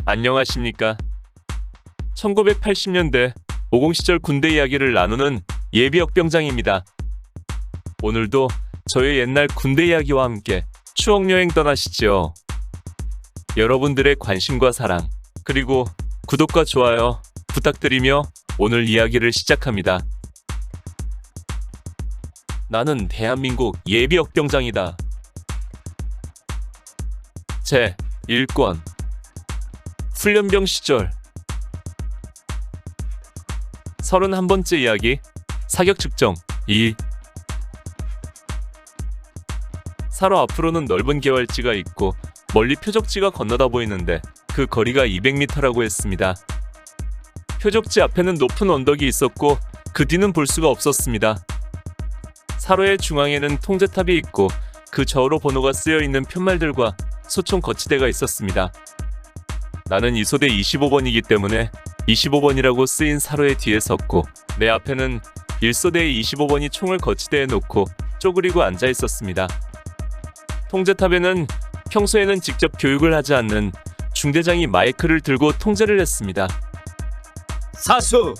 안녕하십니까. 1980년대 50 시절 군대 이야기를 나누는 예비역병장입니다. 오늘도 저의 옛날 군대 이야기와 함께 추억여행 떠나시죠. 여러분들의 관심과 사랑, 그리고 구독과 좋아요 부탁드리며 오늘 이야기를 시작합니다. 나는 대한민국 예비역병장이다. 제 1권 훈련병 시절 31번째 이야기 사격 측정 2. 사로 앞으로는 넓은 개활지가 있고 멀리 표적지가 건너다 보이는데 그 거리가 200m라고 했습니다. 표적지 앞에는 높은 언덕이 있었고 그 뒤는 볼 수가 없었습니다. 사로의 중앙에는 통제탑이 있고 그 좌우로 번호가 쓰여있는 편말들과 소총 거치대가 있었습니다. 나는 이 소대 25번이기 때문에 25번이라고 쓰인 사로의 뒤에 섰고 내 앞에는 1소대의 25번이 총을 거치대에 놓고 쪼그리고 앉아 있었습니다. 통제탑에는 평소에는 직접 교육을 하지 않는 중대장이 마이크를 들고 통제를 했습니다. 사수!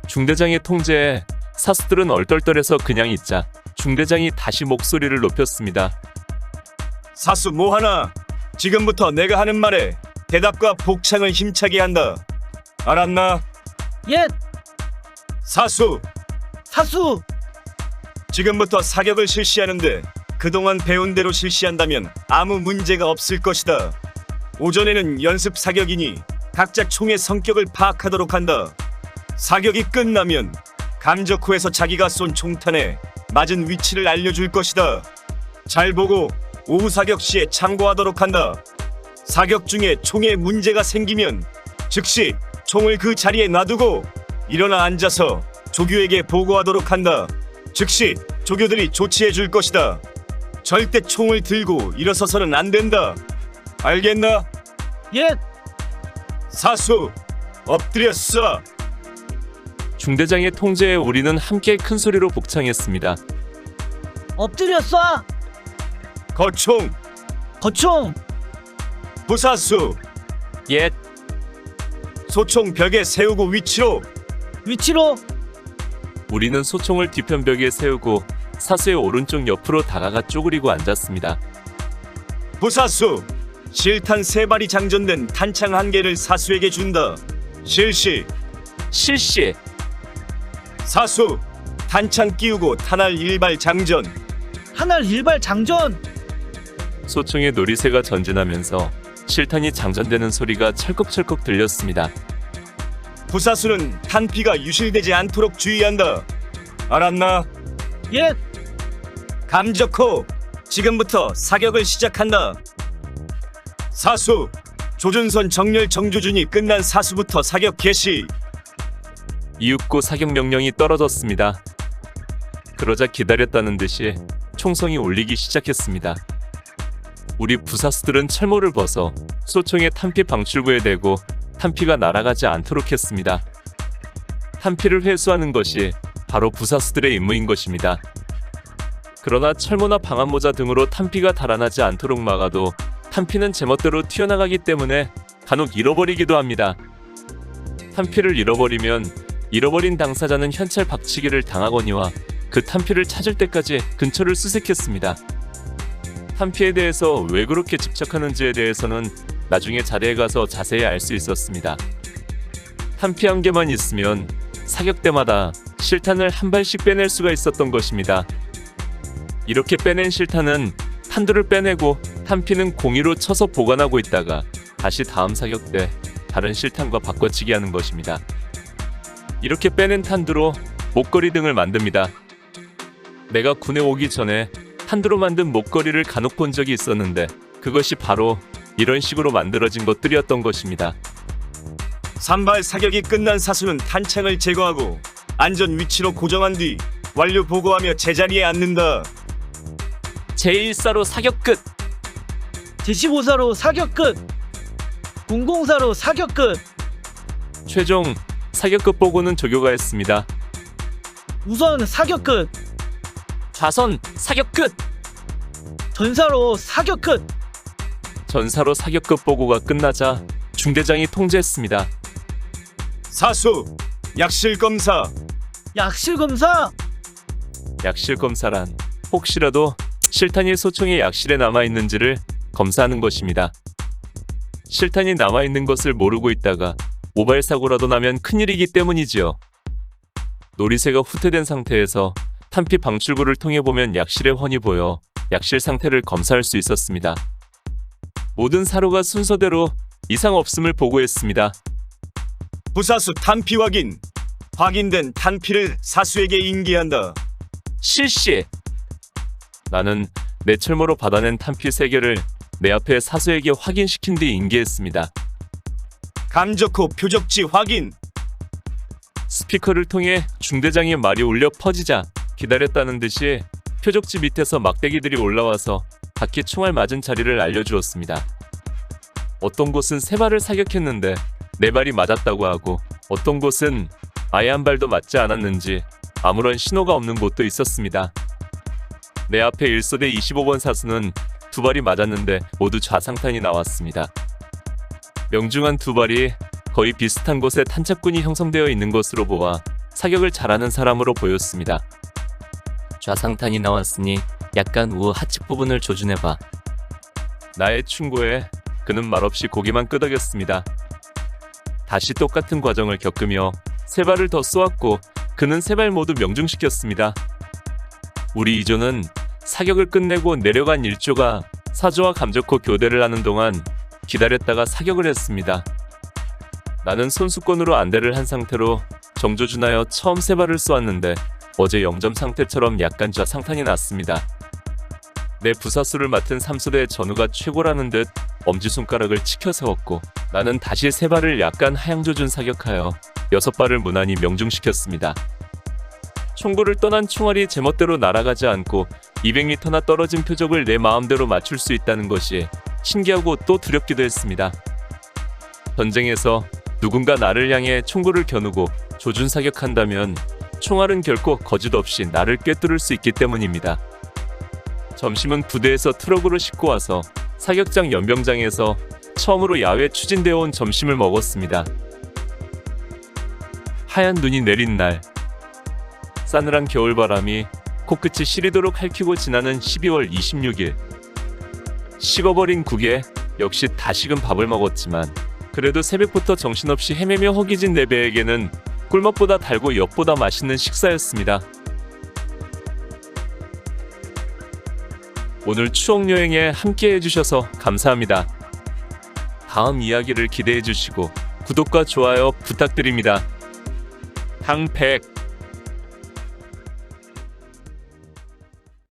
중대장의 통제에 사수들은 얼떨떨해서 그냥 있자 중대장이 다시 목소리를 높였습니다. 사수 뭐하나? 지금부터 내가 하는 말에 대답과 복창을 힘차게 한다. 알았나? 예, 사수! 사수! 지금부터 사격을 실시하는데 그동안 배운 대로 실시한다면 아무 문제가 없을 것이다. 오전에는 연습 사격이니 각자 총의 성격을 파악하도록 한다. 사격이 끝나면 감적 후에서 자기가 쏜 총탄에 맞은 위치를 알려줄 것이다. 잘 보고 오후 사격 시에 참고하도록 한다. 사격 중에 총에 문제가 생기면 즉시 총을 그 자리에 놔두고 일어나 앉아서 조교에게 보고하도록 한다. 즉시 조교들이 조치해 줄 것이다. 절대 총을 들고 일어서서는 안 된다. 알겠나? 예, 사수! 엎드려 쏴! 중대장의 통제에 우리는 함께 큰 소리로 복창했습니다. 엎드려 쏴! 거총! 거총! 부사수! 예, 소총 벽에 세우고 위치로! 위치로! 우리는 소총을 뒤편벽에 세우고 사수의 오른쪽 옆으로 다가가 쪼그리고 앉았습니다. 부사수! 실탄 3발이 장전된 탄창 1개를 사수에게 준다. 실시! 실시! 사수! 탄창 끼우고 탄알 1발 장전! 하늘 일발 장전! 소총의 놀이새가 전진하면서 실탄이 장전되는 소리가 철컥철컥 들렸습니다. 부사수는 탄피가 유실되지 않도록 주의한다. 알았나? 예, 감적 후 지금부터 사격을 시작한다. 사수! 조준선 정렬 정조준이 끝난 사수부터 사격 개시! 이윽고 사격 명령이 떨어졌습니다. 그러자 기다렸다는 듯이 총성이 울리기 시작했습니다. 우리 부사수들은 철모를 벗어 소총의 탄피 방출구에 대고 탄피가 날아가지 않도록 했습니다. 탄피를 회수하는 것이 바로 부사수들의 임무인 것입니다. 그러나 철모나 방한모자 등으로 탄피가 달아나지 않도록 막아도 탄피는 제멋대로 튀어나가기 때문에 간혹 잃어버리기도 합니다. 탄피를 잃어버리면 잃어버린 당사자는 현찰 박치기를 당하거니와 그 탄피를 찾을 때까지 근처를 수색했습니다. 탄피에 대해서 왜 그렇게 집착하는지에 대해서는 나중에 자리에 가서 자세히 알 수 있었습니다. 탄피 1개만 있으면 사격 때마다 실탄을 한 발씩 빼낼 수가 있었던 것입니다. 이렇게 빼낸 실탄은 탄두를 빼내고 탄피는 공이로 쳐서 보관하고 있다가 다시 다음 사격 때 다른 실탄과 바꿔치기 하는 것입니다. 이렇게 빼낸 탄두로 목걸이 등을 만듭니다. 내가 군에 오기 전에 탄두로 만든 목걸이를 간혹 본 적이 있었는데 그것이 바로 이런 식으로 만들어진 것들이었던 것입니다. 3발 사격이 끝난 사수는 탄창을 제거하고 안전 위치로 고정한 뒤 완료 보고하며 제자리에 앉는다. 제1사로 사격 끝! 제15사로 사격 끝! 004로 사격 끝! 최종 사격 끝 보고는 조교가 했습니다. 우선 사격 끝! 좌선 사격 끝! 전사로 사격 끝! 전사로 사격급 보고가 끝나자 중대장이 통제했습니다. 사수, 약실 검사. 약실 검사. 약실 검사란 혹시라도 실탄이 소총의 약실에 남아있는지를 검사하는 것입니다. 실탄이 남아있는 것을 모르고 있다가 모발 사고라도 나면 큰일이기 때문이지요. 놀이새가 후퇴된 상태에서 탄피 방출구를 통해 보면 약실에 훤히 보여 약실 상태를 검사할 수 있었습니다. 모든 사료가 순서대로 이상 없음을 보고했습니다. 부사수 탄피 확인. 확인된 탄피를 사수에게 인계한다. 실시! 나는 내 철모로 받아낸 탄피 3개를 내 앞에 사수에게 확인시킨 뒤 인계했습니다. 감적 후 표적지 확인. 스피커를 통해 중대장의 말이 울려 퍼지자 기다렸다는 듯이 표적지 밑에서 막대기들이 올라와서 각기 총알 맞은 자리를 알려주었습니다. 어떤 곳은 3발을 사격했는데 4발이 맞았다고 하고 어떤 곳은 아예 한 발도 맞지 않았는지 아무런 신호가 없는 곳도 있었습니다. 내 앞에 1소대 25번 사수는 2발이 맞았는데 모두 좌상탄이 나왔습니다. 명중한 2발이 거의 비슷한 곳에 탄착군이 형성되어 있는 것으로 보아 사격을 잘하는 사람으로 보였습니다. 좌상탄이 나왔으니 약간 우후 하측 부분을 조준해봐. 나의 충고에 그는 말없이 고개만 끄덕였습니다. 다시 똑같은 과정을 겪으며 3발을 더 쏘았고 그는 3발 모두 명중시켰습니다. 우리 2조는 사격을 끝내고 내려간 1조가 사조와 감적호 교대를 하는 동안 기다렸다가 사격을 했습니다. 나는 손수건으로 안대를 한 상태로 정조준하여 처음 3발을 쏘았는데 어제 0점 상태처럼 약간 좌상탄이 났습니다. 내 부사수를 맡은 3소대의 전우가 최고라는 듯 엄지손가락을 치켜 세웠고 나는 다시 3발을 약간 하향조준 사격하여 6발을 무난히 명중시켰습니다. 총구를 떠난 총알이 제멋대로 날아가지 않고 200m나 떨어진 표적을 내 마음대로 맞출 수 있다는 것이 신기하고 또 두렵기도 했습니다. 전쟁에서 누군가 나를 향해 총구를 겨누고 조준 사격한다면 총알은 결코 거짓 없이 나를 꿰뚫을 수 있기 때문입니다. 점심은 부대에서 트럭으로 싣고 와서 사격장 연병장에서 처음으로 야외 추진되어 온 점심을 먹었습니다. 하얀 눈이 내린 날, 싸늘한 겨울바람이 코끝이 시리도록 핥히고 지나는 12월 26일. 식어버린 국에 역시 다 식은 밥을 먹었지만 그래도 새벽부터 정신없이 헤매며 허기진 내 배에게는 꿀맛보다 달고 엿보다 맛있는 식사였습니다. 오늘 추억여행에 함께 해주셔서 감사합니다. 다음 이야기를 기대해주시고 구독과 좋아요 부탁드립니다. 항백